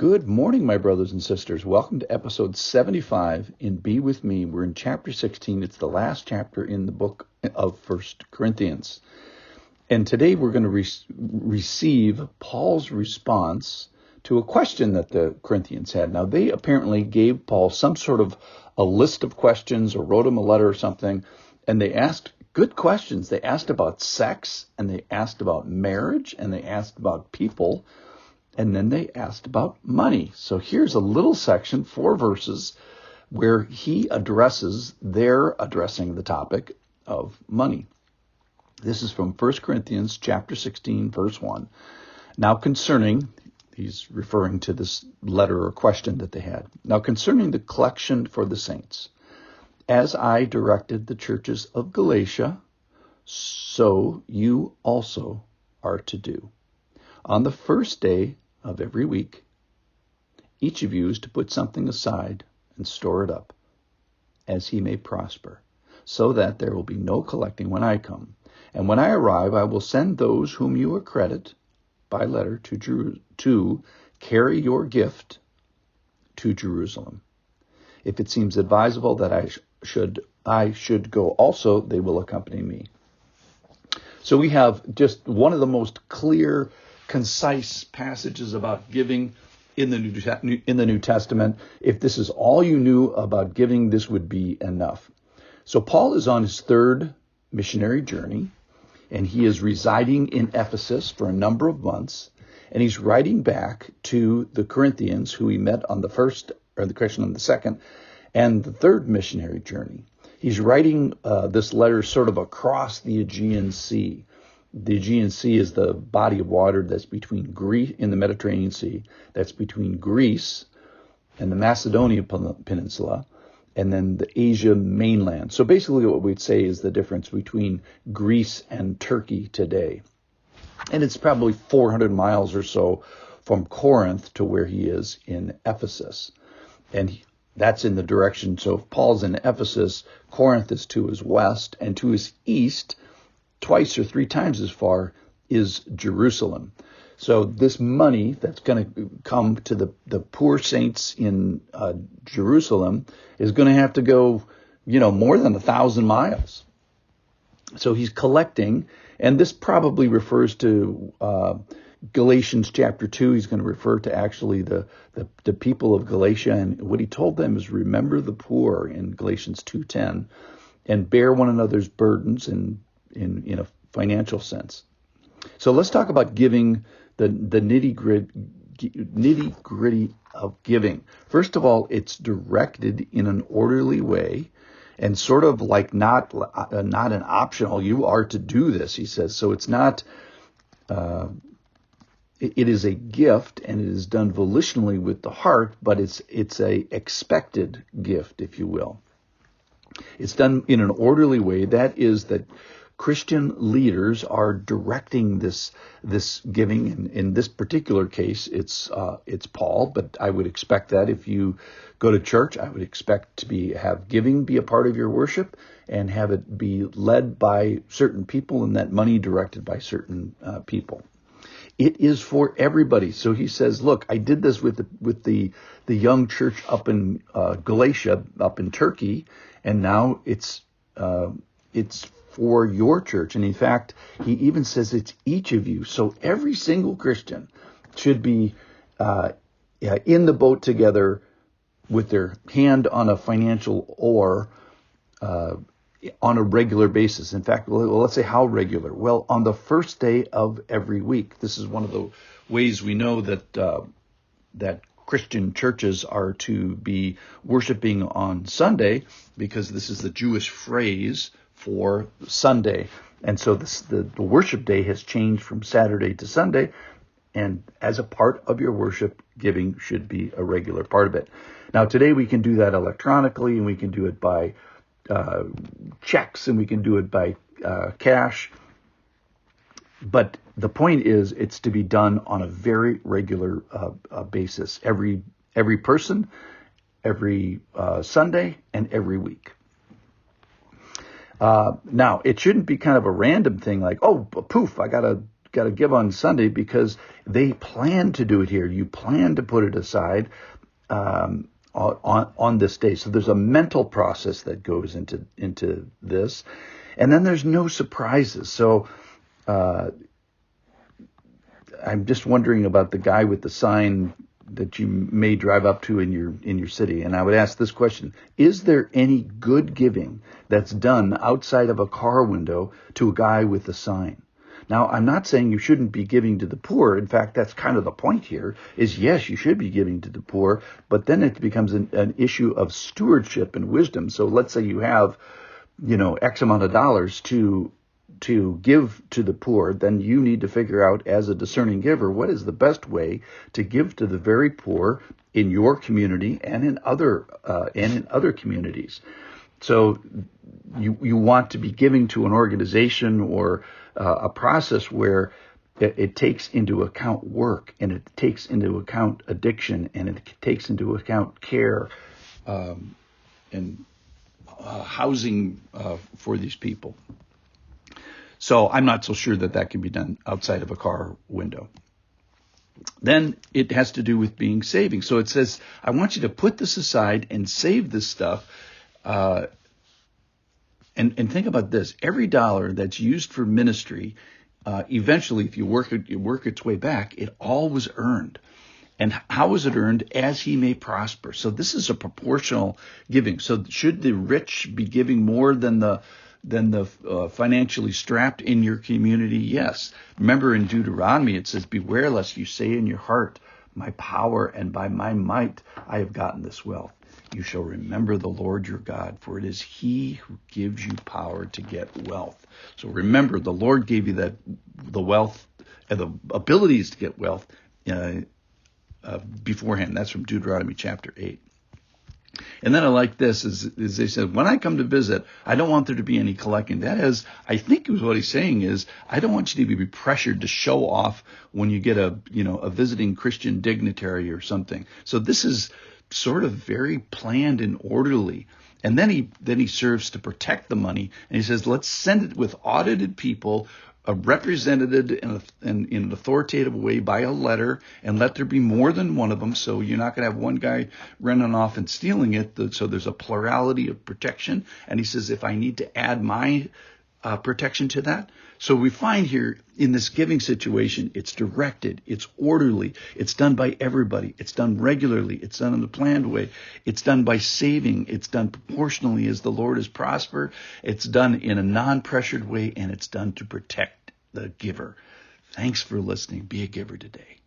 Good morning, my brothers and sisters. Welcome to episode 75 in Be With Me. We're in chapter 16. It's the last chapter in the book of 1cor16. And today we're going to receive Paul's response to a question that the Corinthians had. Now, they apparently gave Paul some sort of a list of questions or wrote him a letter or something, and they asked good questions. They asked about sex, and they asked about marriage, and they asked about people, and then they asked about money. So here's a little section, 4 verses, where he they're addressing the topic of money. This is from 1 Corinthians chapter 16, verse 1. Now concerning, he's referring to this letter or question that they had. Now concerning the collection for the saints, as I directed the churches of Galatia, so you also are to do. On the first day of every week, each of you is to put something aside and store it up, as he may prosper, so that there will be no collecting when I come. And when I arrive, I will send those whom you accredit by letter to carry your gift to Jerusalem. If it seems advisable that I should go also, they will accompany me. So we have just one of the most clear, concise passages about giving in the New Testament. If this is all you knew about giving, this would be enough. So Paul is on his 3rd missionary journey, and he is residing in Ephesus for a number of months, and he's writing back to the Corinthians, who he met on the 2nd and the 3rd missionary journey. He's writing this letter sort of across the Aegean Sea. The Aegean Sea is the body of water that's between Greece, in the Mediterranean Sea, that's between Greece and the Macedonia Peninsula, and then the Asia mainland. So basically what we'd say is the difference between Greece and Turkey today. And it's probably 400 miles or so from Corinth to where he is in Ephesus. And that's in the direction. So if Paul's in Ephesus, Corinth is to his west, and to his east, twice or 3 times as far, is Jerusalem. So this money that's going to come to the poor saints in Jerusalem is going to have to go, more than 1,000 miles. So he's collecting, and this probably refers to Galatians chapter 2. He's going to refer to actually the people of Galatia, and what he told them is remember the poor in Galatians 2:10, and bear one another's burdens in a financial sense. So let's talk about giving, the nitty-gritty of giving. First of all, it's directed in an orderly way, and sort of like not an optional. You are to do this, he says. So it's not. It is a gift, and it is done volitionally with the heart, but it's a expected gift, if you will. It's done in an orderly way. That is that Christian leaders are directing this giving. In this particular case, it's Paul, but I would expect that if you go to church, I would expect to have giving be a part of your worship, and have it be led by certain people, and that money directed by certain people. It is for everybody. So he says, look, I did this with the young church up in Galatia, up in Turkey, and now it's for your church. And in fact, he even says it's each of you. So every single Christian should be in the boat together with their hand on a financial oar on a regular basis. In fact, let's say how regular? Well, on the first day of every week. This is one of the ways we know that Christian churches are to be worshiping on Sunday, because this is the Jewish phrase for Sunday. And so the worship day has changed from Saturday to Sunday, and as a part of your worship, giving should be a regular part of it. Now, today we can do that electronically, and we can do it by checks, and we can do it by cash. But the point is, it's to be done on a very regular basis, every person, every Sunday, and every week. Now, it shouldn't be kind of a random thing like, oh, poof, I got to got to give on Sunday because they plan to do it here. You plan to put it aside on this day. So there's a mental process that goes into this, and then there's no surprises. So I'm just wondering about the guy with the sign that you may drive up to in your city. And I would ask this question: is there any good giving that's done outside of a car window to a guy with a sign? Now, I'm not saying you shouldn't be giving to the poor. In fact, that's kind of the point here, is yes, you should be giving to the poor, but then it becomes an issue of stewardship and wisdom. So let's say you have, X amount of dollars to give to the poor, then you need to figure out, as a discerning giver, what is the best way to give to the very poor in your community and in other communities. So you want to be giving to an organization or a process where it takes into account work, and it takes into account addiction, and it takes into account care and housing for these people. So I'm not so sure that can be done outside of a car window. Then it has to do with being saving. So it says, I want you to put this aside and save this stuff. And think about this. Every dollar that's used for ministry, eventually, if you work its way back, it all was earned. And how was it earned? As he may prosper. So this is a proportional giving. So should the rich be giving more than the financially strapped in your community? Yes. Remember in Deuteronomy, it says, beware lest you say in your heart, my power and by my might I have gotten this wealth. You shall remember the Lord your God, for it is he who gives you power to get wealth. So remember, the Lord gave you the wealth and the abilities to get wealth beforehand. That's from Deuteronomy chapter 8. And then I like this, is they said, when I come to visit, I don't want there to be any collecting. That is, I think what he's saying is, I don't want you to be pressured to show off when you get a visiting Christian dignitary or something. So this is sort of very planned and orderly. And then he serves to protect the money. And he says, let's send it with audited people, represented in an authoritative way by a letter, and let there be more than one of them. So you're not going to have one guy running off and stealing it. So there's a plurality of protection. And he says, if I need to add my protection to that. So we find here in this giving situation, it's directed, it's orderly, it's done by everybody, it's done regularly, it's done in a planned way, it's done by saving, it's done proportionally as the Lord has prospered, it's done in a non-pressured way, and it's done to protect the giver. Thanks for listening. Be a giver today.